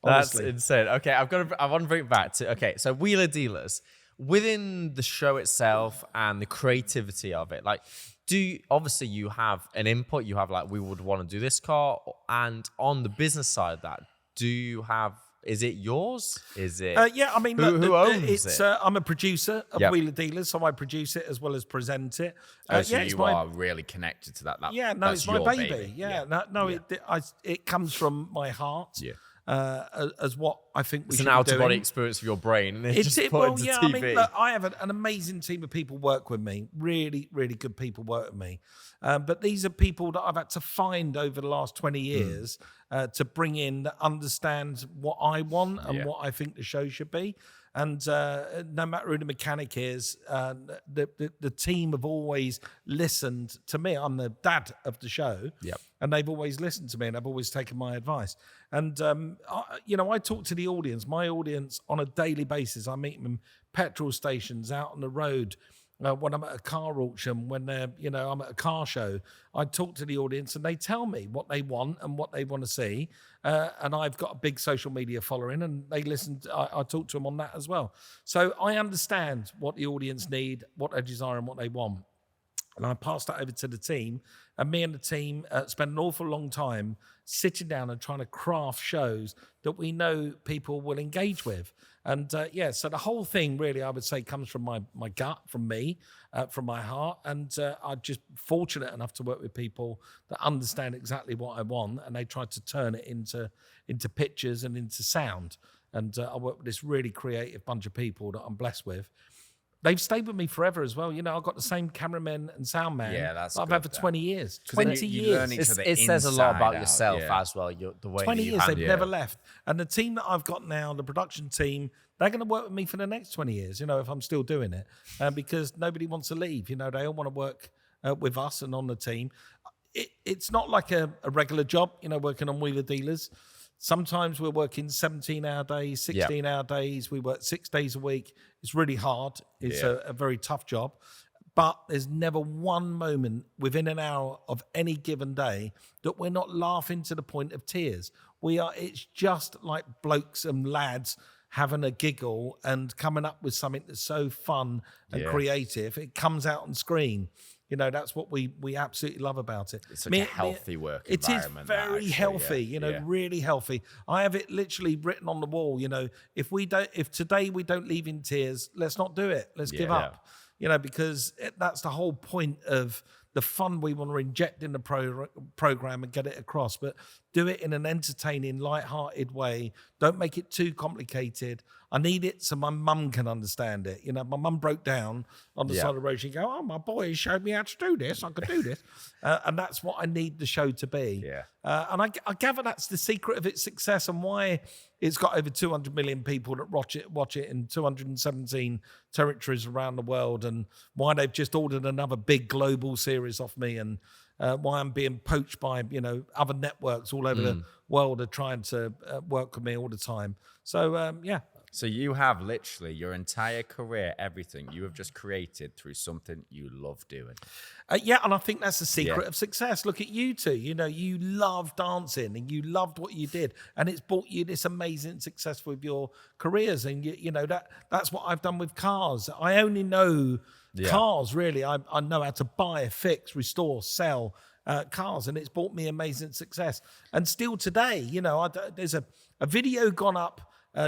That's honestly. insane. Okay, I want to bring it back to, okay, so wheeler dealers, within the show itself and the creativity of it, like, obviously you have an input, you have like, we would want to do this car, and on the business side of that, is it yours? Is it? Yeah, I mean, who owns it? I'm a producer of Yep. Wheeler Dealers, so I produce it as well as present it. So yeah, it's you are really connected to that. it's my your baby. It comes from my heart. Yeah. As what I think we It's should an be out-of-body doing. experience of your brain, and it's just put into TV. I mean, look, I have an amazing team of people work with me. Really, really good people work with me. But these are people that I've had to find over the last 20 years to bring in that understand what I want and what I think the show should be. And no matter who the mechanic is, the team have always listened to me. I'm the dad of the show. Yep. And they've always listened to me and I've always taken my advice. And, I talk to the audience, my audience on a daily basis. I meet them in petrol stations, out on the road, when I'm at a car auction, when I'm at a car show. I talk to the audience and they tell me what they want and what they want to see. And I've got a big social media following and they listen. I talk to them on that as well. So I understand what the audience need, what they desire and what they want. And I pass that over to the team. And me and the team spend an awful long time sitting down and trying to craft shows that we know people will engage with. And so the whole thing really, I would say, comes from my gut, from me, from my heart. And I'm just fortunate enough to work with people that understand exactly what I want. And they try to turn it into pictures and into sound. And I work with this really creative bunch of people that I'm blessed with. They've stayed with me forever as well. I've got the same cameraman and sound man that I've had for 20 years. 20 years. It says a lot about yourself as well, the way 20 you years, they've handle never it. left. And the team that I've got now, the production team, they're going to work with me for the next 20 years, if I'm still doing it. Because nobody wants to leave. They all want to work with us and on the team. It's not like a regular job, working on Wheeler Dealers. Sometimes we're working 17-hour days, 16-hour days. We work 6 days a week. It's really hard. It's a very tough job. But there's never one moment within an hour of any given day that we're not laughing to the point of tears. It's just like blokes and lads having a giggle and coming up with something that's so fun and creative. It comes out on screen. That's what we absolutely love about it. It's such a healthy work environment. It is very healthy, really healthy. I have it literally written on the wall, if today we don't leave in tears, let's not do it. Let's give up, because that's the whole point of the fun we want to inject in the program and get it across. But do it in an entertaining, light-hearted way. Don't make it too complicated. I need it so my mum can understand it. My mum broke down on the side of the road. She'd go, "Oh, my boy showed me how to do this. I could do this." And that's what I need the show to be. Yeah. And I gather that's the secret of its success and why it's got over 200 million people that watch it in 217 territories around the world, and why they've just ordered another big global series off me, and why I'm being poached by other networks all over the world are trying to work with me all the time. So So you have literally your entire career, everything you have just created through something you love doing. And I think that's the secret of success. Look at you two. You love dancing and you loved what you did, and it's brought you this amazing success with your careers. And that's what I've done with cars. I only know cars, really. I know how to buy, fix, restore, sell cars, and it's brought me amazing success. And still today, there's a video gone up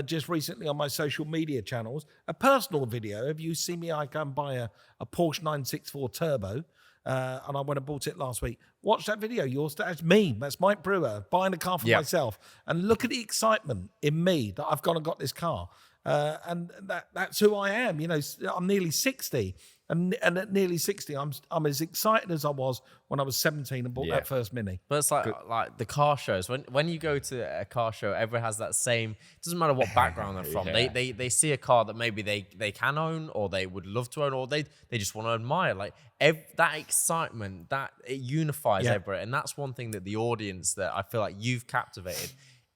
just recently on my social media channels, a personal video. If you see me, I go and buy a Porsche 964 Turbo, and I went and bought it last week. Watch that video. That's me. That's Mike Brewer buying a car for myself. And look at the excitement in me that I've gone and got this car. And that's who I am. I'm nearly 60. And at nearly 60, I'm as excited as I was when I was 17 and bought that first Mini. But it's like the car shows. When you go to a car show, everyone has that same. It doesn't matter what background they're from. They see a car that maybe they can own, or they would love to own, or they just want to admire. Like that excitement, that it unifies everyone, and that's one thing that the audience that I feel like you've captivated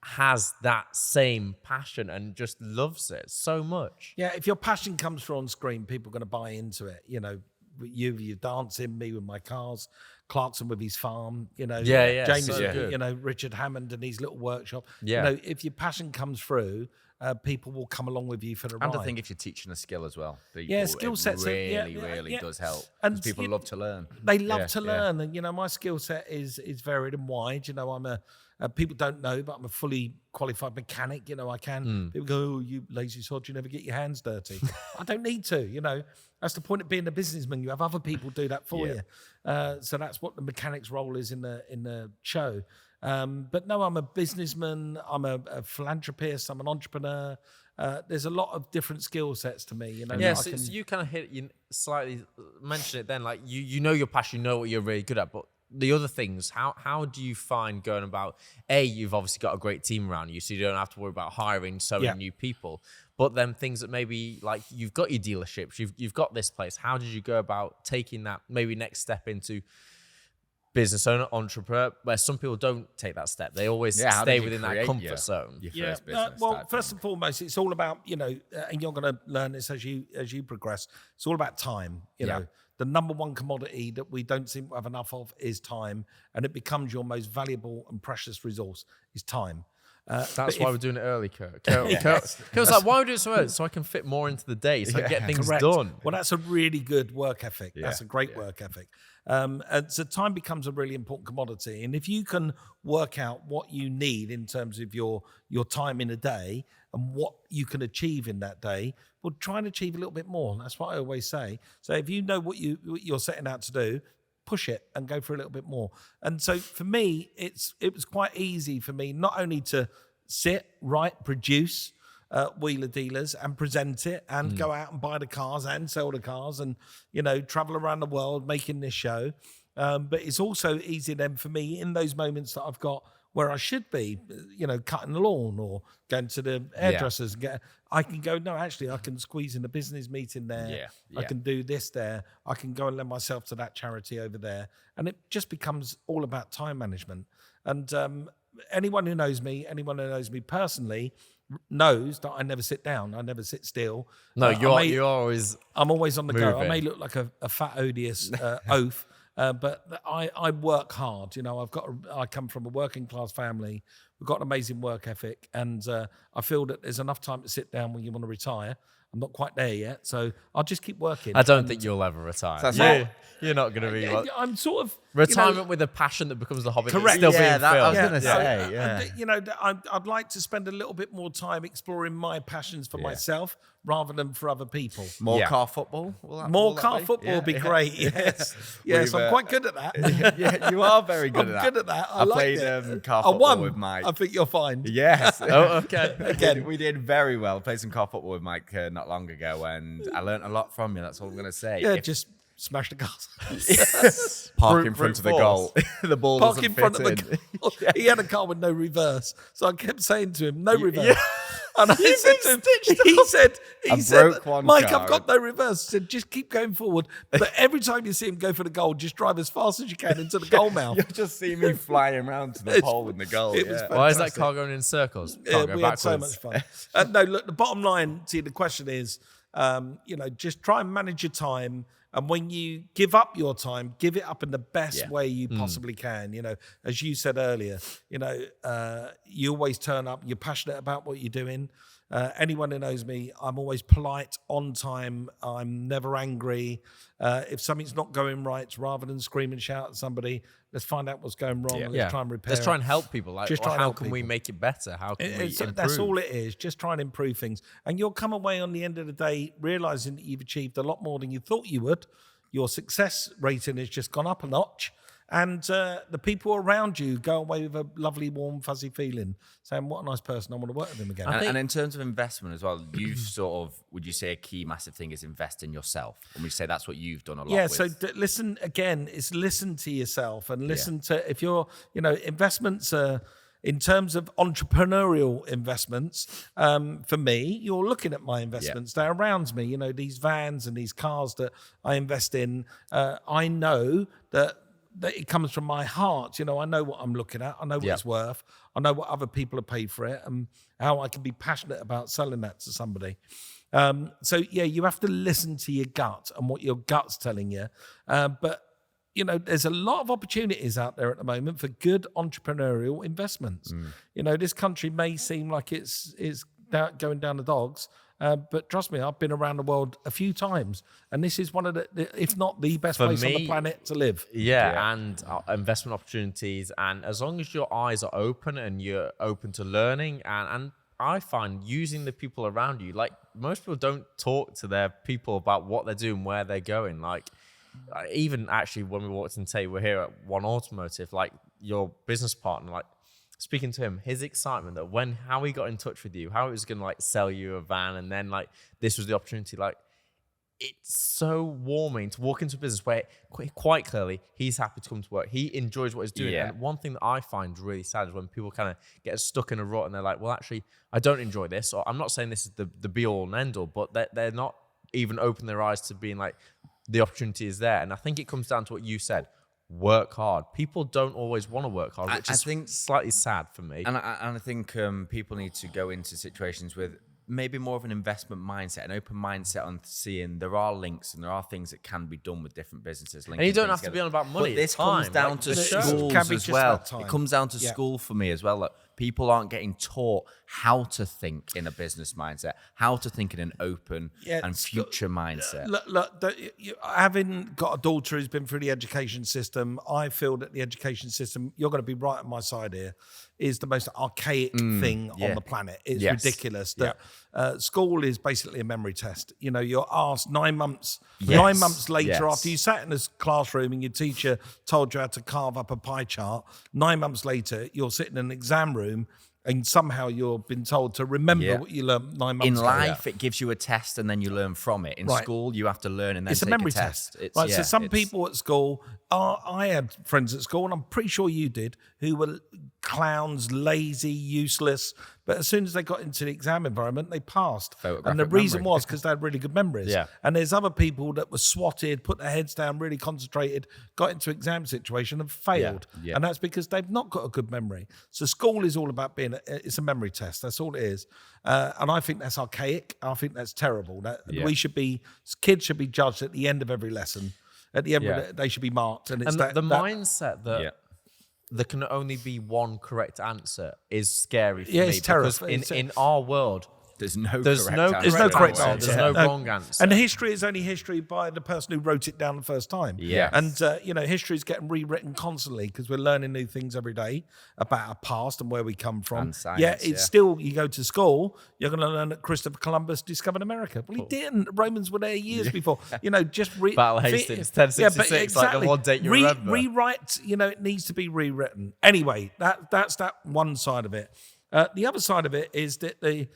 has that same passion and just loves it so much. Yeah, if your passion comes through on screen, people are going to buy into it. You dancing, me with my cars, Clarkson with his farm, James, so good. Richard Hammond and his little workshop. Yeah. If your passion comes through, people will come along with you for the ride. And I think if you're teaching a skill as well, skill sets really does help. And people love to learn. They love to learn, and my skill set is varied and wide. I'm people don't know, but I'm a fully qualified mechanic. I can. People go, "Oh, you lazy sod, you never get your hands dirty." I don't need to. That's the point of being a businessman. You have other people do that for you. So that's what the mechanic's role is in the show. But no, I'm a businessman. I'm a philanthropist. I'm an entrepreneur. There's a lot of different skill sets to me. So you kind of you slightly mention it then, like you know your passion, you know what you're really good at, but the other things, how do you find going about? You've obviously got a great team around you, so you don't have to worry about hiring so many new people. But then things that maybe like you've got your dealerships, you've got this place. How did you go about taking that maybe next step into business owner, entrepreneur, where some people don't take that step? They always stay within that comfort zone. First and foremost, it's all about, and you're going to learn this as you progress. It's all about time. The number one commodity that we don't seem to have enough of is time, and it becomes your most valuable and precious resource is time. That's why we're doing it early, Kurt. Kurt's like, why are we doing it so early? So I can fit more into the day, so I can get things done. Well, that's a really good work ethic. That's a great work ethic. And so time becomes a really important commodity. And if you can work out what you need in terms of your time in a day and what you can achieve in that day, well, try and achieve a little bit more. That's what I always say. So if you know what you're setting out to do, push it and go for a little bit more. And so for me, it was quite easy for me not only to sit, write, produce Wheeler Dealers and present it and go out and buy the cars and sell the cars and, travel around the world making this show. But it's also easy then for me in those moments that I've got where I should be, cutting the lawn or going to the hairdressers and I can go, no, actually I can squeeze in a business meeting there. I can do this there. I can go and lend myself to that charity over there. And it just becomes all about time management. And anyone who knows me personally knows that I never sit down. I never sit still. No, you're always I'm always on the moving. go. I may look like a fat, odious oaf, but I work hard. I come from a working class family. We've got an amazing work ethic, and I feel that there's enough time to sit down when you want to retire. I'm not quite there yet, so I'll just keep working. I don't think you'll ever retire. You're not going to be. I'm sort of retirement with a passion that becomes the hobby. Correct. That's still being I was filled. going to say. I'd like to spend a little bit more time exploring my passions for myself rather than for other people. More car football. More car football would be great. Yes, yes, I'm quite good at that. Yeah, you are very good at that. I'm good at that. I played car football with Mike. I think you'll find. Yes. Oh, okay. Again, we did very well. Played some car football with Mike not long ago, and I learned a lot from you. That's all I'm going to say. Yeah, just smash the cars. Park in front of the goal. The ball Park doesn't in front fit of the goal. He had a car with no reverse, so I kept saying to him, "No reverse." And I said to him, he said, "Mike, I've got no reverse." I said, "Just keep going forward, but every time you see him go for the goal, just drive as fast as you can into the goal mouth." You'll just see me flying around to the pole in the goal. It was Why is that car going in circles? Can't go we backwards. had so much fun. No, look, the bottom line, the question is, just try and manage your time. And when you give up your time, give it up in the best way you possibly can. As you said earlier, you always turn up. You're passionate about what you're doing. Anyone who knows me, I'm always polite, on time. I'm never angry. If something's not going right, rather than scream and shout at somebody, let's find out what's going wrong. And let's try and repair it. Let's try and help people. How can we people. make it better? How can we improve? That's all it is. Just try and improve things. And you'll come away on the end of the day realizing that you've achieved a lot more than you thought you would. Your success rating has just gone up a notch. And the people around you go away with a lovely, warm, fuzzy feeling, saying, what a nice person, I want to work with him again. And in terms of investment as well, you would you say a key massive thing is invest in yourself? And we say that's what you've done a lot with. So listen, again, it's listen to yourself and listen to, if you're, investments in terms of entrepreneurial investments, for me, you're looking at my investments. They're around me, these vans and these cars that I invest in. I know that it comes from my heart. I know what I'm looking at. I know what it's worth. I know what other people have paid for it and how I can be passionate about selling that to somebody. You have to listen to your gut and what your gut's telling you. But there's a lot of opportunities out there at the moment for good entrepreneurial investments. This country may seem like it's going down the dogs, but trust me, I've been around the world a few times, and this is one of the if not the best place on the planet to live. Yeah, and investment opportunities, and as long as your eyes are open and you're open to learning, and I find using the people around you, like most people don't talk to their people about what they're doing, where they're going. Like even actually when we walked in today, we're here at One Automotive, like your business partner, like speaking to him, his excitement that how he got in touch with you, how he was going to like sell you a van, and then like this was the opportunity. Like it's so warming to walk into a business where quite clearly he's happy to come to work. He enjoys what he's doing. Yeah. And one thing that I find really sad is when people kind of get stuck in a rut and they're like, well, actually, I don't enjoy this. Or I'm not saying this is the be all and end all, but they're not even open their eyes to being like, the opportunity is there. And I think it comes down to what you said. Work hard. People don't always want to work hard, which I think slightly sad for me. And I think people need to go into situations with maybe more of an investment mindset, an open mindset on seeing there are links and there are things that can be done with different businesses. And you don't have to be on about money. But this comes down to schools as well. It comes down to school for me as well. Like, people aren't getting taught how to think in a business mindset, how to think in an open and future mindset. Look, having got a daughter who's been through the education system, I feel that the education system, you're going to be right on my side here, is the most archaic thing on the planet. It's ridiculous that school is basically a memory test. You're asked 9 months later after you sat in this classroom and your teacher told you how to carve up a pie chart. 9 months later, you're sitting in an exam room and somehow you've been told to remember what you learned 9 months ago. In life, it gives you a test and then you learn from it. In school, you have to learn and then it's take a memory test. So some people at school, I had friends at school, and I'm pretty sure you did, who were clowns, lazy, useless. But as soon as they got into the exam environment, they passed. And the reason was because they had really good memories. Yeah. And there's other people that were swatted, put their heads down, really concentrated, got into exam situation and failed. And that's because they've not got a good memory. So school is all about it's a memory test. That's all it is. And I think that's archaic. I think that's terrible. Kids should be judged at the end of every lesson. At the end of it, they should be marked. And it's mindset that there can only be one correct answer is scary for me. It's terrible. Because in our world, there's no correct answer. There's no wrong answer. And history is only history by the person who wrote it down the first time. Yes. And, history is getting rewritten constantly because we're learning new things every day about our past and where we come from. And science, still, you go to school, you're going to learn that Christopher Columbus discovered America. Well, he didn't. The Romans were there years before. Just Battle Hastings, 1066, like the one date you remember. Rewrite, it needs to be rewritten. Anyway, that's that one side of it. The other side of it is that the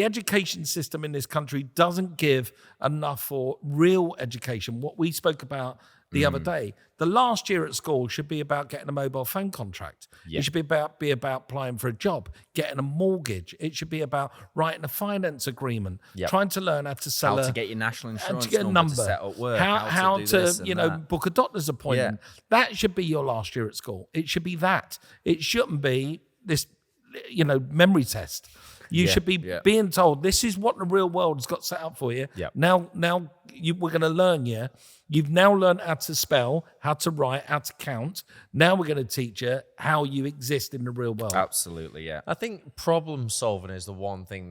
education system in this country doesn't give enough for real education. What we spoke about the other day, the last year at school should be about getting a mobile phone contract. It should be about applying for a job, getting a mortgage. It should be about writing a finance agreement, trying to learn how to sell to get your national insurance to get a number, to set up work, how to book a doctor's appointment. That should be your last year at school. It should be that. It shouldn't be this memory test. You should be being told this is what the real world has got set up for you. Now we're going to learn you. You've now learned how to spell, how to write, how to count. Now we're going to teach you how you exist in the real world. Absolutely, yeah. I think problem solving is the one thing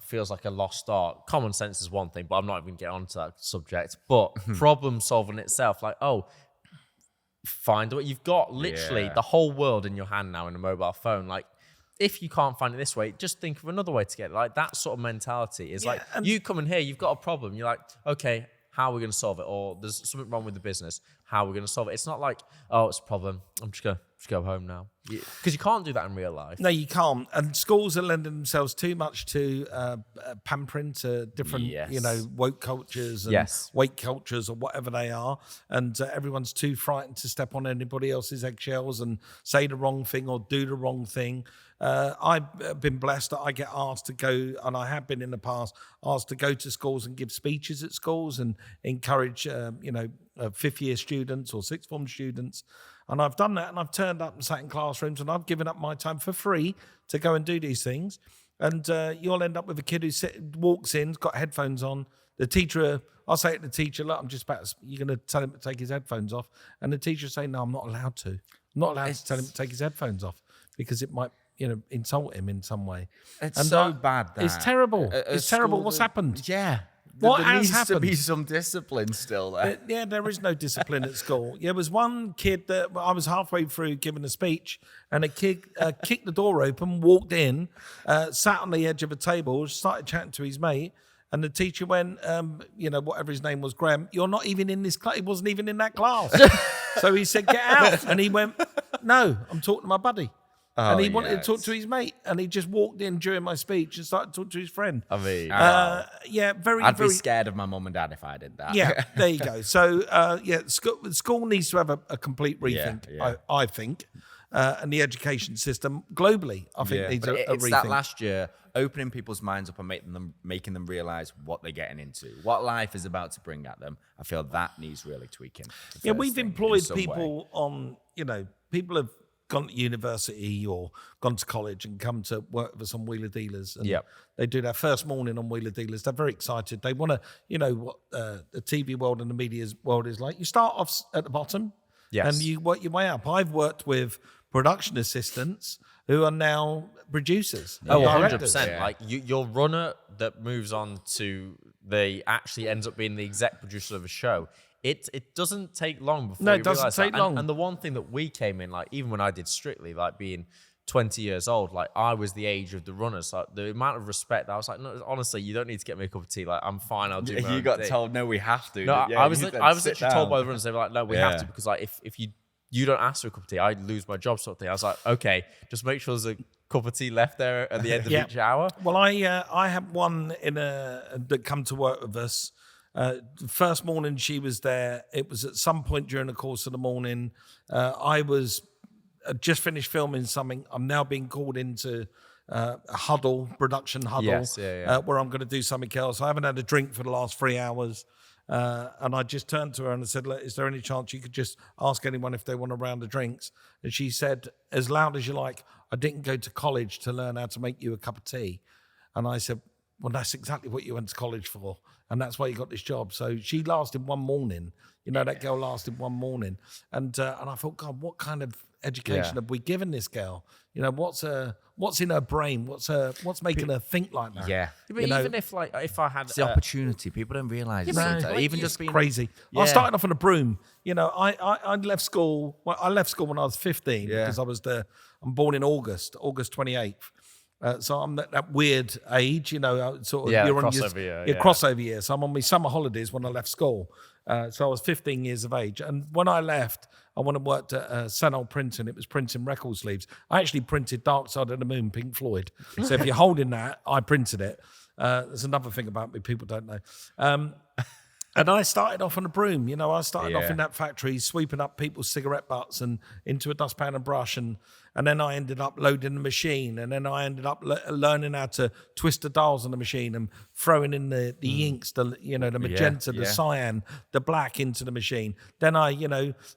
feels like a lost art. Common sense is one thing, but I'm not even getting onto that subject. But problem solving itself, find what you've got. Literally, the whole world in your hand now in a mobile phone. Like, if you can't find it this way, just think of another way to get it. Like, that sort of mentality is you come in here, you've got a problem. You're like, okay, how are we going to solve it? Or there's something wrong with the business. How are we going to solve it? It's not like, oh, it's a problem. I'm just going to go home now. Because you can't do that in real life. No, you can't. And schools are lending themselves too much to pampering to different, woke cultures and weight cultures or whatever they are. And everyone's too frightened to step on anybody else's eggshells and say the wrong thing or do the wrong thing. I've been blessed that I get asked to go, and I have been in the past, asked to go to schools and give speeches at schools and encourage, fifth year students or sixth form students. And I've done that, and I've turned up and sat in classrooms, and I've given up my time for free to go and do these things. And you'll end up with a kid who walks in, got headphones on, the teacher, I'll say to the teacher, look, I'm just about, you're going to tell him to take his headphones off. And the teacher will say, no, I'm not allowed to. I'm not allowed to tell him to take his headphones off because it might, insult him in some way. It's so bad. That. It's terrible. It's terrible. What's happened? Yeah. What there has needs happened? to be some discipline still there. There is no discipline at school. There was one kid that I was halfway through giving a speech, and a kid kicked the door open, walked in, sat on the edge of a table, started chatting to his mate, and the teacher went, whatever his name was, Graham, you're not even in this class. He wasn't even in that class. So he said, get out. And he went, no, I'm talking to my buddy. And he wanted to talk to his mate, and he just walked in during my speech and started talking to his friend. I mean, I'd be scared of my mum and dad if I did that. Yeah, there you go. So, school needs to have a complete rethink, I think, and the education system globally, I think, needs a rethink. It's that last year, opening people's minds up and making them realize what they're getting into, what life is about to bring at them. I feel that needs really tweaking. Yeah, we've employed people on, people have gone to university or gone to college and come to work with us on Wheeler Dealers. And they do their first morning on Wheeler Dealers. They're very excited. They want to, what the TV world and the media world is like. You start off at the bottom and you work your way up. I've worked with production assistants who are now producers. Oh, 100%. Yeah. Like your runner that moves on to actually ends up being the exec producer of a show. It doesn't take long before you realize that. And the one thing that we came in, like even when I did Strictly, like being 20 years old, like I was the age of the runners. Like the amount of respect, I was like, no, honestly, you don't need to get me a cup of tea. Like I'm fine, I'll do my own You got thing. told, no, we have to. No, I was literally told by the runners, they were like, no, we have to, because like if you don't ask for a cup of tea, I'd lose my job sort of thing. I was like, okay, just make sure there's a cup of tea left there at the end of each hour. Well, I had one that come to work with us. The first morning she was there, it was at some point during the course of the morning. I was just finished filming something. I'm now being called into a production huddle, where I'm going to do something else. I haven't had a drink for the last 3 hours. And I just turned to her and I said, is there any chance you could just ask anyone if they want a round of drinks? And she said, as loud as you like, I didn't go to college to learn how to make you a cup of tea. And I said, well, that's exactly what you went to college for. And that's why you got this job. So she lasted one morning. That girl lasted one morning. And I thought, God, what kind of education have we given this girl? What's in her brain? What's making her think like that? Yeah. But even if I had it's the opportunity, people don't realize. Even just being crazy. I started off on a broom. I left school. Well, I left school when I was 15 because I'm born in August 28th. So I'm that weird age, you're on your crossover year. So I'm on my summer holidays when I left school. So I was 15 years of age. And when I left, I went and worked at Senol Printing. It was printing record sleeves. I actually printed Dark Side of the Moon, Pink Floyd. So if you're holding that, I printed it. There's another thing about me people don't know. And I started off on a broom. I started off in that factory, sweeping up people's cigarette butts and into a dustpan and brush. And then I ended up loading the machine. And then I ended up learning how to twist the dials on the machine and throwing in the inks, the magenta, the cyan, the black into the machine. Then I,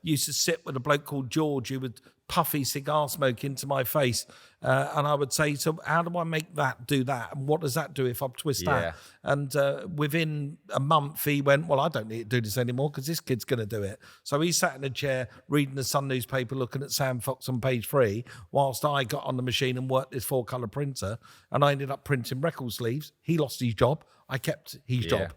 used to sit with a bloke called George who would puffy cigar smoke into my face. And I would say, so how do I make that do that? And what does that do if I twist that? And within a month, he went, well, I don't need to do this anymore because this kid's going to do it. So he sat in a chair reading the Sun newspaper, looking at Sam Fox on page 3, whilst I got on the machine and worked this 4-color printer. And I ended up printing record sleeves. He lost his job. I kept his job,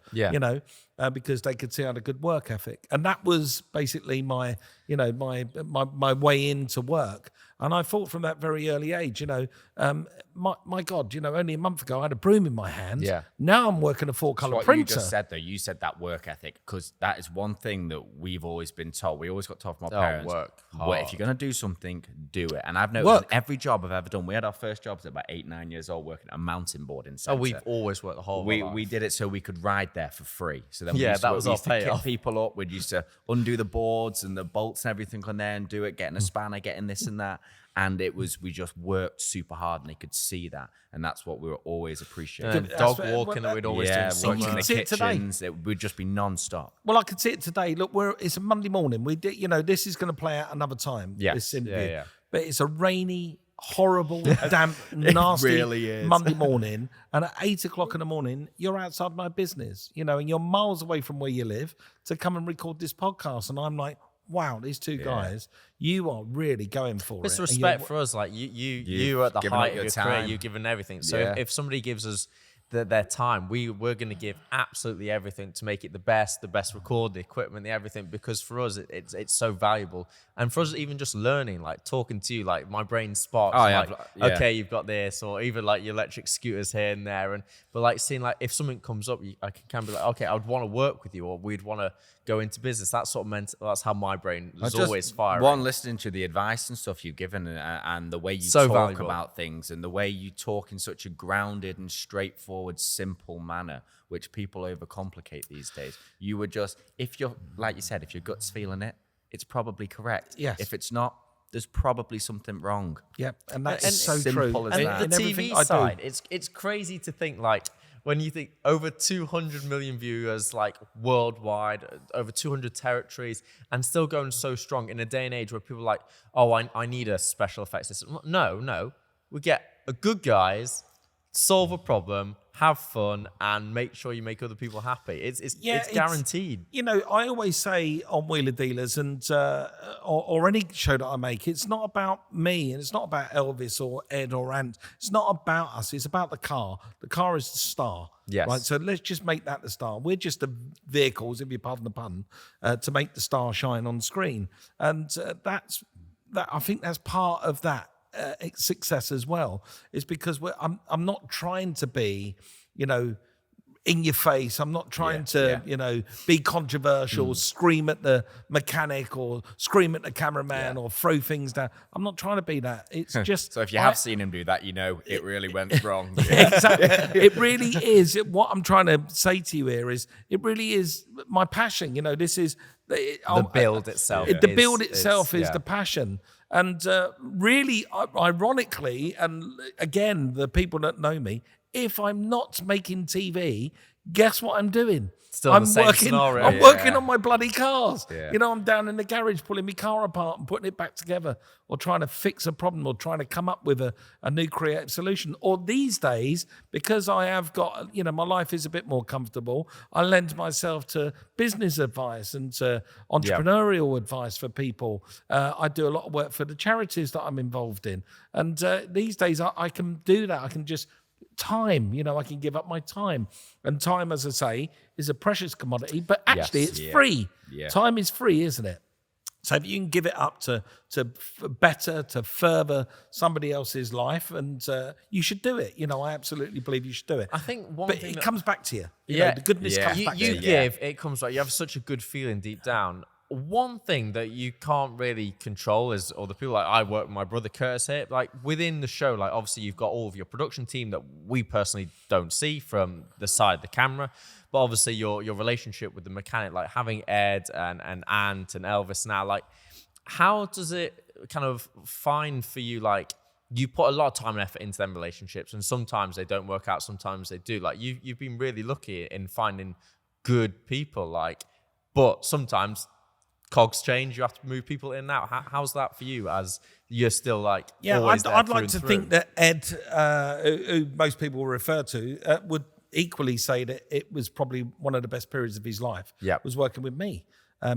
because they could see I had a good work ethic. And that was basically my way into work. And I thought from that very early age, my God, only a month ago I had a broom in my hand. Yeah. Now I'm working a 4-color printer. You just said though, you said that work ethic, because that is one thing that we've always been told. We always got told from our parents. Work hard. If you're going to do something, do it. And I've noticed in every job I've ever done, we had our first jobs at about 8-9 years old working at a mountain boarding centre. Oh, we've always worked the whole life. We did it so we could ride there for free. So then that was our payoff. Kit people up. We used to undo the boards and the bolts and everything on there and do it, getting a spanner, getting this and that. And we just worked super hard and they could see that. And that's what we were always appreciating. Dog walking that we'd always do. Working in the kitchens, it would just be non-stop. Well, I could see it today. Look, it's a Monday morning. We did, this is going to play out another time. This interview. But it's a rainy horrible, damp, nasty really is. Monday morning, and at 8 o'clock in the morning, you're outside my business, and you're miles away from where you live to come and record this podcast. And I'm like, wow, these two guys, you are really going for it. It's respect for us. Like you are at the height of your career, you've given everything. So if somebody gives us their time, we're going to give absolutely everything to make it the best record, the equipment, the everything, because for us it's so valuable. And for us, even just learning, like talking to you, like my brain sparks. Okay, you've got this, or even like your electric scooters here and there, but like seeing like if something comes up, I can be like, okay, I would want to work with you, or we'd want to go into business. That sort of that's how my brain is always firing. One, listening to the advice and stuff you've given, and the way you talk about things, and the way you talk in such a grounded and straightforward, simple manner, which people overcomplicate these days. You would just, if you're, like you said, if your gut's feeling it, it's probably correct. Yes. If it's not, there's probably something wrong. Yep, and that's so simple true. As that. And the TV side, it's crazy to think like, when you think over 200 million viewers, like worldwide, over 200 territories, and still going so strong in a day and age where people are like, oh, I need a special effects system. No. We get a good guys, solve a problem, have fun, and make sure you make other people happy. It's guaranteed. I always say on Wheeler Dealers and or any show that I make, it's not about me, and it's not about Elvis or Ed or Ant. It's not about us. It's about the car. The car is the star. Yes. Right. So let's just make that the star. We're just the vehicles, if you pardon the pun, to make the star shine on screen. And that's I think that's part of that. Success as well, is because I'm not trying to be, in your face. I'm not trying to, be controversial, scream at the mechanic or scream at the cameraman or throw things down. I'm not trying to be that. It's just. So if you have seen him do that, it really went wrong. Exactly. It really is. What I'm trying to say to you here is, it really is my passion. This is the build itself. The build itself is the passion. And really, ironically, and again, the people that know me, if I'm not making TV, guess what I'm doing? Still I'm the same scenario. I'm working on my bloody cars. Yeah. I'm down in the garage pulling my car apart and putting it back together, or trying to fix a problem, or trying to come up with a new creative solution. Or these days, because I have got, my life is a bit more comfortable, I lend myself to business advice and to entrepreneurial advice for people. I do a lot of work for the charities that I'm involved in. And these days I can do that. I can just time, I can give up my time. And time, as I say, is a precious commodity, but actually it's free. Yeah. Time is free, isn't it? So if you can give it up to better, to further somebody else's life, and you should do it. I absolutely believe you should do it. I think it comes back to you. The goodness comes back to you. It comes back. You have such a good feeling deep down. One thing that you can't really control is, or the people like I work with my brother Curtis here, like within the show, like obviously you've got all of your production team that we personally don't see from the side of the camera, but obviously your relationship with the mechanic, like having Ed and Ant and Elvis now, like how does it kind of find for you, like you put a lot of time and effort into them relationships, and sometimes they don't work out, sometimes they do. Like you've been really lucky in finding good people, like, but sometimes cogs change, you have to move people in and out. How's that for you, as you're still like always there? I'd like to think that Ed, who most people refer to, would equally say that it was probably one of the best periods of his life was working with me.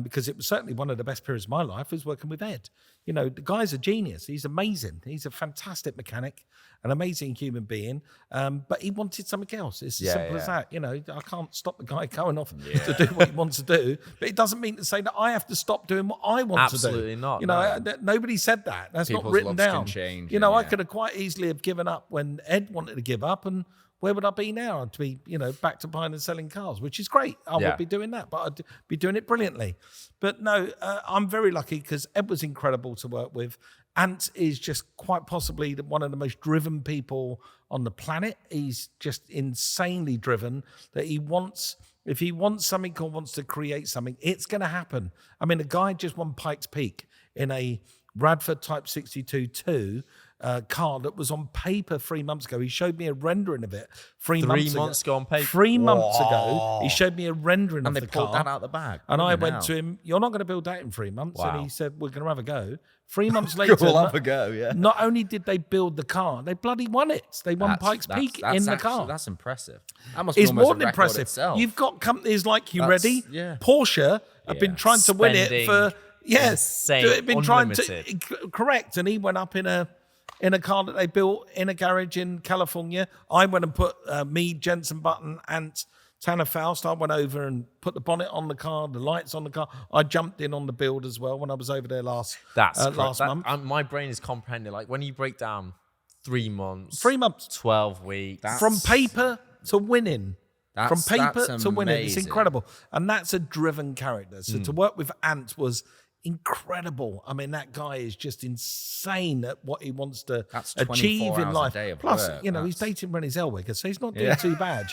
Because it was certainly one of the best periods of my life was working with Ed. The guy's a genius. He's amazing. He's a fantastic mechanic, an amazing human being. But he wanted something else. It's as simple as that. I can't stop the guy going off to do what he wants to do. But it doesn't mean to say that I have to stop doing what I want to do. Absolutely not. Nobody said that. That's People's not written down. Can change, I could have quite easily have given up when Ed wanted to give up, and where would I be now? To be, back to buying and selling cars, which is great. I would be doing that, but I'd be doing it brilliantly. But no, I'm very lucky because Ed was incredible to work with. Ant is just quite possibly one of the most driven people on the planet. He's just insanely driven that if he wants something or wants to create something, it's going to happen. I mean, the guy just won Pikes Peak in a Radford Type 62-2, car that was on paper 3 months ago. He showed me a rendering of it 3 months ago on paper. 3 months ago, he showed me a rendering of the car. And they pulled that out the bag. And I went to him, "You're not going to build that in 3 months." And he said, "We're going to have a go." 3 months later, we'll have a go, yeah. Not only did they build the car, they bloody won it. They won Pikes Peak in the car. That's impressive. That must be it's almost more a than record impressive. itself. You've got companies like Ready? Yeah. Porsche have been trying to win it for insane, been trying to correct, and he went up in a car that they built in a garage in California. I went and put me, Jensen Button, and Tanner Faust. I went over and put the bonnet on the car, the lights on the car. I jumped in on the build as well when I was over there last month. My brain is comprehending. Like when you break down 3 months, 12 weeks, from paper to winning. From paper to winning. Amazing. It's incredible. And that's a driven character. So to work with Ant was incredible. I mean, that guy is just insane at what he wants to achieve in life. Plus, he's dating Renée Zellweger, so he's not doing too bad,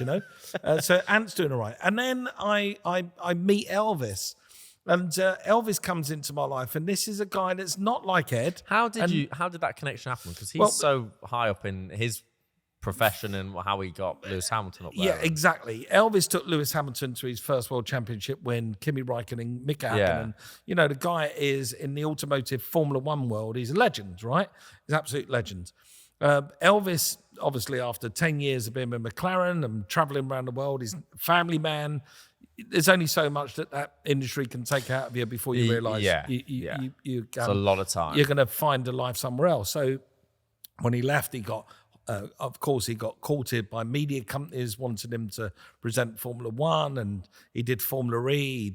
So Ant's doing all right. And then I meet Elvis. And Elvis comes into my life, and this is a guy that's not like Ed. How did that connection happen? Because he's so high up in his profession and how he got Lewis Hamilton up there. Yeah, exactly. Elvis took Lewis Hamilton to his first world championship when Kimi Räikkönen, Mick Hakkinen. The guy is in the automotive Formula One world. He's a legend, right? He's an absolute legend. Elvis, obviously, after 10 years of being with McLaren and traveling around the world, he's a family man. There's only so much that industry can take out of you before you realise it's a lot of time. You're going to find a life somewhere else. So when he left, he got courted by media companies wanting him to present Formula One, and he did Formula E.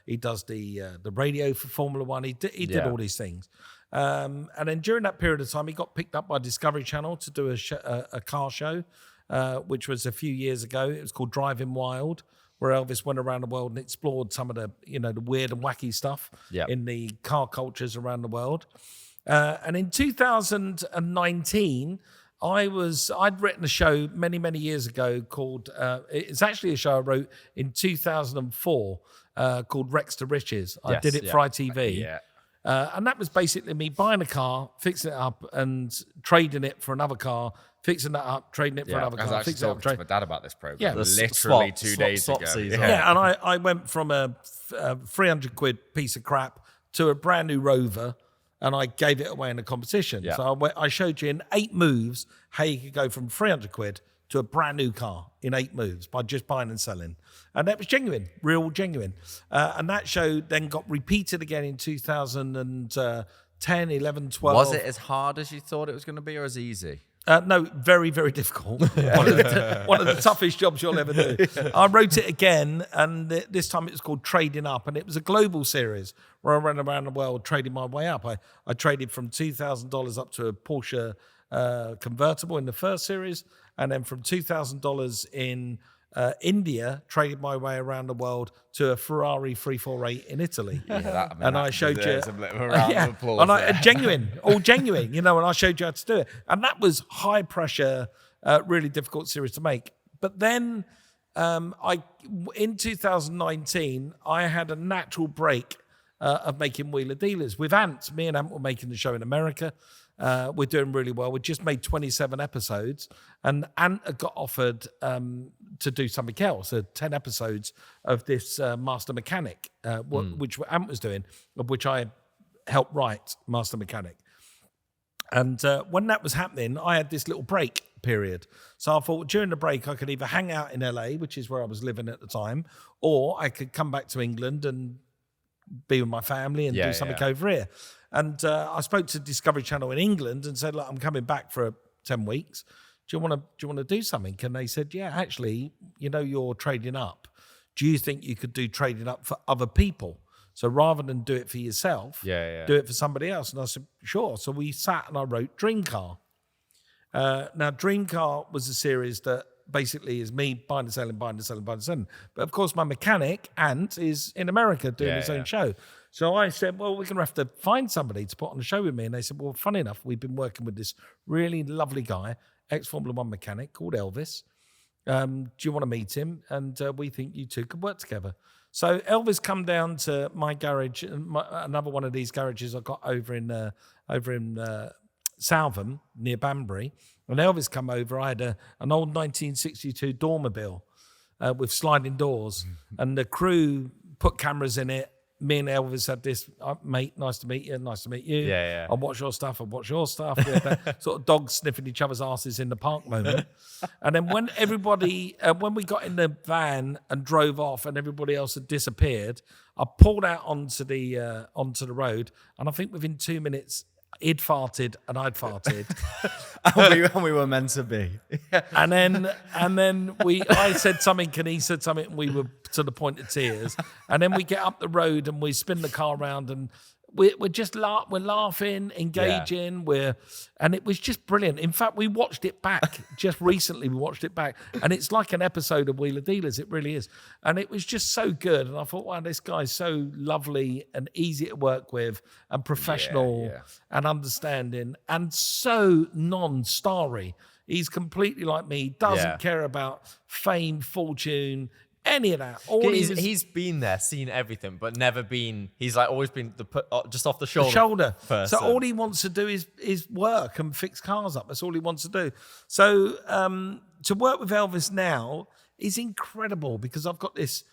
He does the radio for Formula One. He did all these things. And then during that period of time, he got picked up by Discovery Channel to do a car show, which was a few years ago. It was called Driving Wild, where Elvis went around the world and explored some of the the weird and wacky stuff in the car cultures around the world. And in 2019, I'd written a show many years ago called, it's actually a show I wrote in 2004 called Rex to Riches. I did it for ITV. Yeah. And that was basically me buying a car, fixing it up and trading it for another car, fixing that up, trading it for another car. I was actually talking to my dad about this program. Yeah, literally 2 days ago. Yeah, and I went from a 300 quid piece of crap to a brand new Rover, and I gave it away in a competition. Yeah. So I showed you in 8 moves how you could go from 300 quid to a brand new car in 8 moves by just buying and selling. And that was genuine, real genuine. And that show then got repeated again in 2010, 11, 12. Was it as hard as you thought it was going to be, or as easy? No, very, very difficult. One of the toughest jobs you'll ever do. I wrote it again, and this time it was called Trading Up, and it was a global series where I ran around the world trading my way up. I traded from $2,000 up to a Porsche convertible in the first series, and then from $2,000 in India, traded my way around the world to a Ferrari 348 in Italy. And I showed you a bit of a round of applause. And genuine, all genuine, and I showed you how to do it. And that was high pressure, really difficult series to make. But then in 2019, I had a natural break of making Wheeler Dealers. With Ant, me and Ant were making the show in America. We're doing really well. We just made 27 episodes, and Ant got offered to do something else, 10 episodes of this Master Mechanic, which Ant was doing, of which I helped write Master Mechanic. And when that was happening, I had this little break period. So I thought during the break, I could either hang out in LA, which is where I was living at the time, or I could come back to England and be with my family and do something over here. And I spoke to Discovery Channel in England and said, look, I'm coming back for 10 weeks. Do you want to do something? And they said, yeah, actually, you're trading up. Do you think you could do trading up for other people? So rather than do it for yourself, do it for somebody else. And I said, sure. So we sat and I wrote Dream Car. Now, Dream Car was a series that basically is me buying and selling. But of course, my mechanic, Ant, is in America doing his own show. So I said, well, we're going to have to find somebody to put on the show with me. And they said, well, funny enough, we've been working with this really lovely guy, ex-Formula One mechanic called Elvis. Do you want to meet him? And we think you two could work together. So Elvis come down to my garage, another one of these garages I got over in Southam near Banbury, and Elvis come over. I had an old 1962 Dormobile with sliding doors, and the crew put cameras in it. Me and Elvis had this, mate, nice to meet you, nice to meet you. Yeah. I'll watch your stuff, I'll watch your stuff. We had that sort of dogs sniffing each other's asses in the park moment. And then when everybody, when we got in the van and drove off and everybody else had disappeared, I pulled out onto the road, and I think within 2 minutes, he'd farted and I'd farted. and we were meant to be. and then I said something and he said something, and we were to the point of tears. And then we get up the road and we spin the car around, and we're just we're laughing, engaging, and it was just brilliant. In fact, we watched it back just recently. We watched it back, and it's like an episode of Wheeler Dealers. It really is, and it was just so good. And I thought, wow, this guy's so lovely and easy to work with, and professional and understanding, and so non-starry. He's completely like me. He doesn't care about fame, fortune, any of that. He's been there, seen everything, but never been. He's like always been just off the shoulder. So all he wants to do is work and fix cars up. That's all he wants to do. So to work with Elvis now is incredible, because I've got this.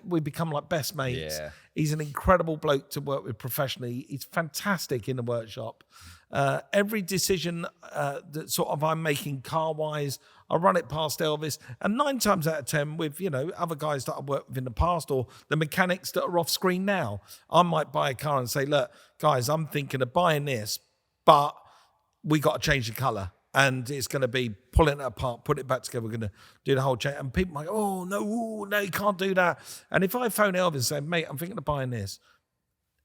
We become like best mates. Yeah. He's an incredible bloke to work with professionally. He's fantastic in the workshop. Every decision that sort of I'm making car-wise, I run it past Elvis. And 9 times out of 10 with, other guys that I've worked with in the past, or the mechanics that are off screen now, I might buy a car and say, look, guys, I'm thinking of buying this, but we got to change the colour. And it's going to be pulling it apart, put it back together. We're going to do the whole change. And people might go, oh, no, you can't do that. And if I phone Elvis and say, mate, I'm thinking of buying this,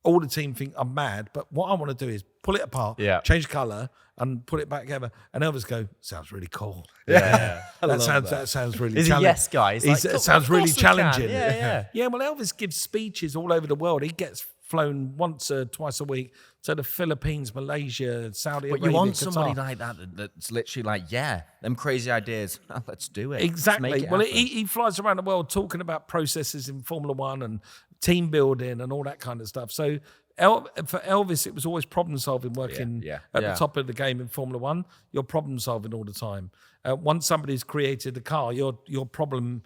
all the team think I'm mad. But what I want to do is pull it apart, change colour, and put it back together. And Elvis go, sounds really cool. Yeah. That sounds really challenging. Yes, guys. It sounds really challenging. Yeah. Well, Elvis gives speeches all over the world. He gets flown once or twice a week to the Philippines, Malaysia, Saudi Arabia. But you want Qatar. somebody like that that's literally like, them crazy ideas, let's do it. Exactly. Well, he flies around the world talking about processes in Formula One and team building and all that kind of stuff. So for Elvis, it was always problem solving, working at the top of the game in Formula One. You're problem solving all the time. Once somebody's created a car, you're problem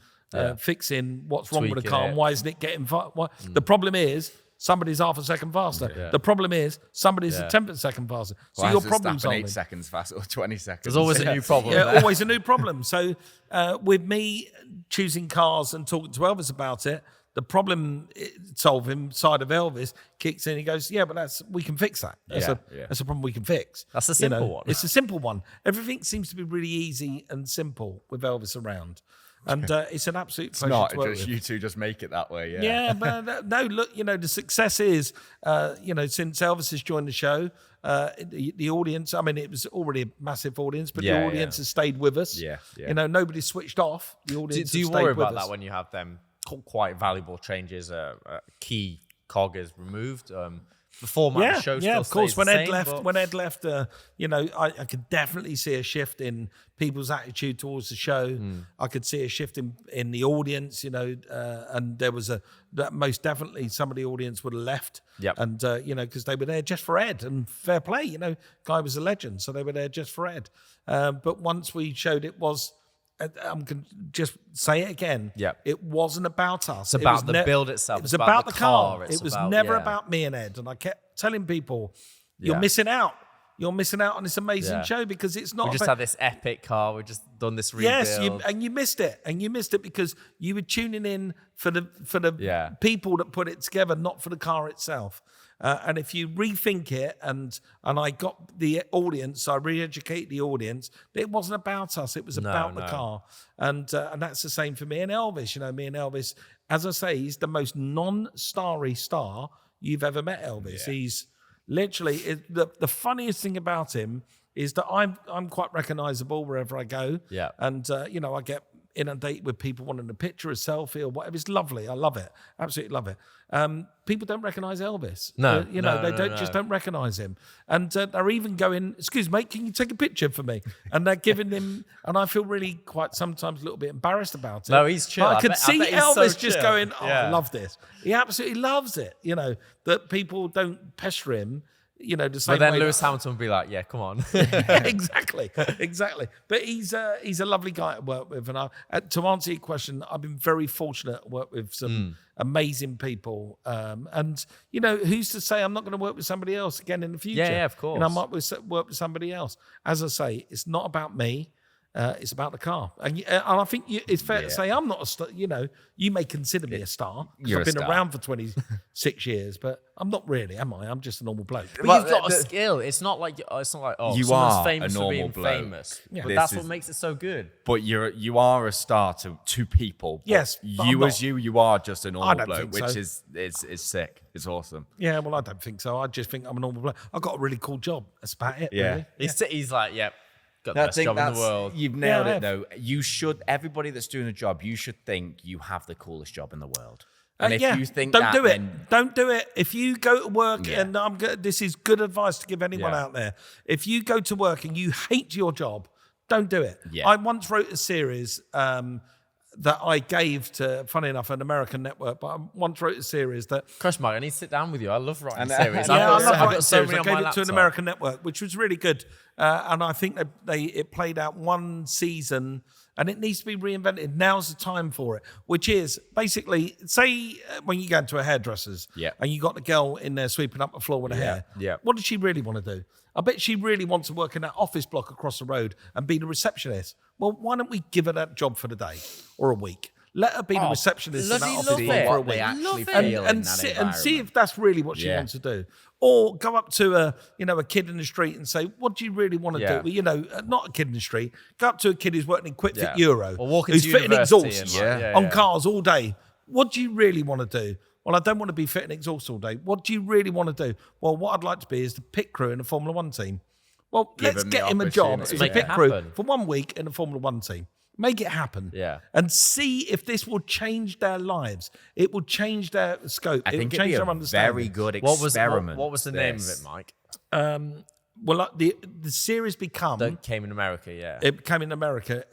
fixing what's wrong with the car and why isn't it getting the problem is somebody's half a second faster. Yeah. The problem is somebody's a tenth of a second faster. So your problem solving 8 seconds faster or 20 seconds. There's always a new problem. Always a new problem. So with me choosing cars and talking to Elvis about it, the problem solving side of Elvis kicks in. He goes, but we can fix that. That's a problem we can fix. That's a simple one. It's a simple one. Everything seems to be really easy and simple with Elvis around. And it's an absolute pleasure to work with. You two just make it that way, Yeah, but no, look, the success is, since Elvis has joined the show, the audience, I mean, it was already a massive audience, but the audience has stayed with us. Yeah. Nobody switched off. The audience do you worry about that when you have them quite valuable changes, a key cog is removed? The format of the show still of course. stays When the Ed same, left, I could definitely see a shift in people's attitude towards the show. I could see a shift in the audience, and there was most definitely some of the audience would have left. Yep. And because they were there just for Ed, and fair play, guy was a legend, so they were there just for Ed. But once we showed it was. I'm going to just say it again. Yeah. It wasn't about us. It's about the build itself. It was about the car. It was never about me and Ed. And I kept telling people, you're missing out. You're missing out on this amazing show because it's not. We just had this epic car. We've just done this rebuild. Yes, and you missed it. And you missed it because you were tuning in for the people that put it together, not for the car itself. And if you rethink it, and I got the audience, I re-educate the audience. It wasn't about us; it was about the car, and that's the same for me and Elvis. Me and Elvis, as I say, he's the most non-starry star you've ever met. Elvis, he's literally the funniest thing about him is that I'm quite recognisable wherever I go. Yeah, and I get inundated with people wanting a picture, a selfie, or whatever. It's lovely. I love it. Absolutely love it. People don't recognise Elvis. No, they don't recognise him, and they're even going, "Excuse me, mate, can you take a picture for me?" And they're giving him, and I feel really quite sometimes a little bit embarrassed about it. No, he's chill. But I could see Elvis just chill. going, "Oh, I love this." He absolutely loves it. That people don't pester him. the same. But then way Lewis Hamilton would be like, "Yeah, come on." exactly. But he's a lovely guy to work with, and to answer your question, I've been very fortunate to work with some amazing people. And who's to say I'm not going to work with somebody else again in the future? Yeah, of course. And I might work with somebody else. As I say, it's not about me. It's about the car, and I think it's fair to say I'm not a star. You may consider me a star because I've been around for 26 years, but I'm not really, am I? I'm just a normal bloke. But you've got a skill. It's not like you someone's are famous a for normal being bloke. famous. Yeah. But that's what makes it so good. But you are a star to people. Yes, you are just a normal bloke, so. which is sick. It's awesome. Yeah, well, I don't think so. I just think I'm a normal bloke. I've got a really cool job. That's about it. Yeah, really. He's like, yeah. Got the best job in the world. You've nailed it, though. Everybody that's doing a job, you should think you have the coolest job in the world. And if you think don't do it. Don't do it. If you go to work, and this is good advice to give anyone out there. If you go to work and you hate your job, don't do it. Yeah. I once wrote a series that I gave to, funny enough, an American network, but I once wrote a series that... Crush Mark, I need to sit down with you. I love writing series. I love writing so series. I gave it to an American network, which was really good. And I think it played out one season, and it needs to be reinvented. Now's the time for it, which is basically, say when you go into a hairdresser's and you got the girl in there sweeping up the floor with her hair. Yeah. What does she really want to do? I bet she really wants to work in that office block across the road and be the receptionist. Well, why don't we give her that job for the day or a week? Let her be the receptionist in that office block for a week. And see if that's really what she wants to do. Or go up to a kid in the street and say, what do you really want to do? Well, not a kid in the street. Go up to a kid who's working in Quick Fit Euro, who's fitting exhausts on cars all day. What do you really want to do? Well, I don't want to be fitting exhausts all day. What do you really want to do? Well, what I'd like to be is the pit crew in a Formula One team. Well, let's get him a job as a pit crew for 1 week in a Formula One team. Make it happen. Yeah. And see if this will change their lives. It will change their scope. I think it will change it'd be their understanding. very good experiment. What was the name of it, Mike? Well, the series that came in America, It became in America.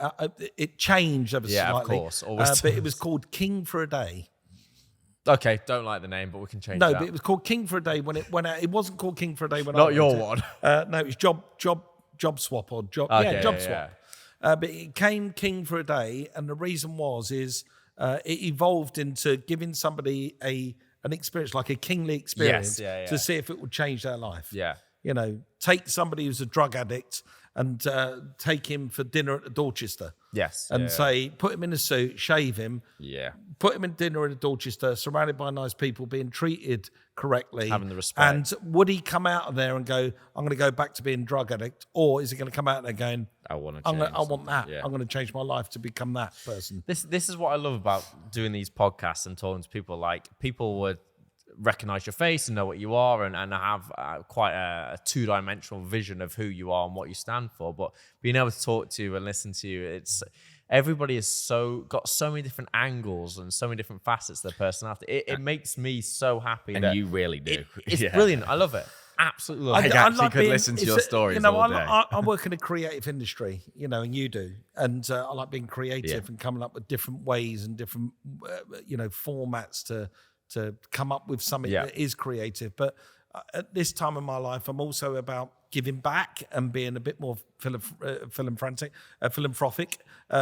It changed ever slightly. Of course. Always but it was called King for a Day. Okay, don't like the name, but we can change that. No, but it was called King for a Day when it went out. It wasn't called King for a Day when Not your one. No, it was Job Swap or Job. Okay, Job Swap. But it came King for a Day, and the reason is it evolved into giving somebody an experience, like a kingly experience, to see if it would change their life. Yeah. Take somebody who's a drug addict and take him for dinner at the Dorchester. Yes. And say, put him in a suit, shave him. Yeah. Put him in dinner at the Dorchester, surrounded by nice people, being treated correctly. Having the respect. And would he come out of there and go, I'm going to go back to being a drug addict? Or is he going to come out there going, I want that. Yeah. I'm going to change my life to become that person. This is what I love about doing these podcasts and talking to people. Like, people would recognize your face and know what you are and have quite a two-dimensional vision of who you are and what you stand for. But being able to talk to you and listen to you, everybody has got so many different angles and so many different facets of their personality. It makes me so happy. And you really do. It's brilliant. I love it. Absolutely love it. I actually could listen to your stories all day. I work in a creative industry, and you do. And I like being creative and coming up with different ways and different, formats to come up with something that is creative. But at this time in my life, I'm also about giving back and being a bit more philanthropic.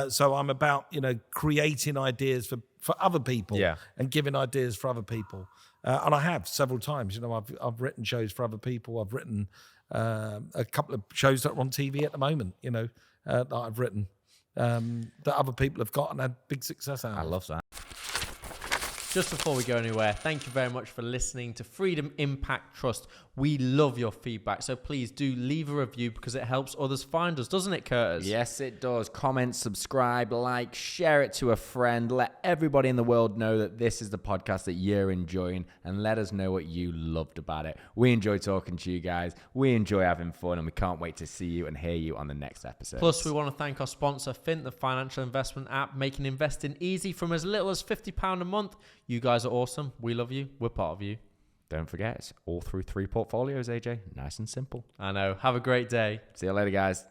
So I'm about, creating ideas for other people and giving ideas for other people. And I have several times. I've written shows for other people. I've written a couple of shows that are on TV at the moment, that I've written that other people have got and had big success out of. I love that. Just before we go anywhere, thank you very much for listening to Freedom Impact Trust. We love your feedback, so please do leave a review because it helps others find us, doesn't it, Curtis? Yes, it does. Comment, subscribe, like, share it to a friend. Let everybody in the world know that this is the podcast that you're enjoying, and let us know what you loved about it. We enjoy talking to you guys. We enjoy having fun, and we can't wait to see you and hear you on the next episode. Plus, we want to thank our sponsor, FINT, the financial investment app, making investing easy from as little as £50 a month. You guys are awesome. We love you. We're part of you. Don't forget, it's all through 3 portfolios, AJ. Nice and simple. I know. Have a great day. See you later, guys.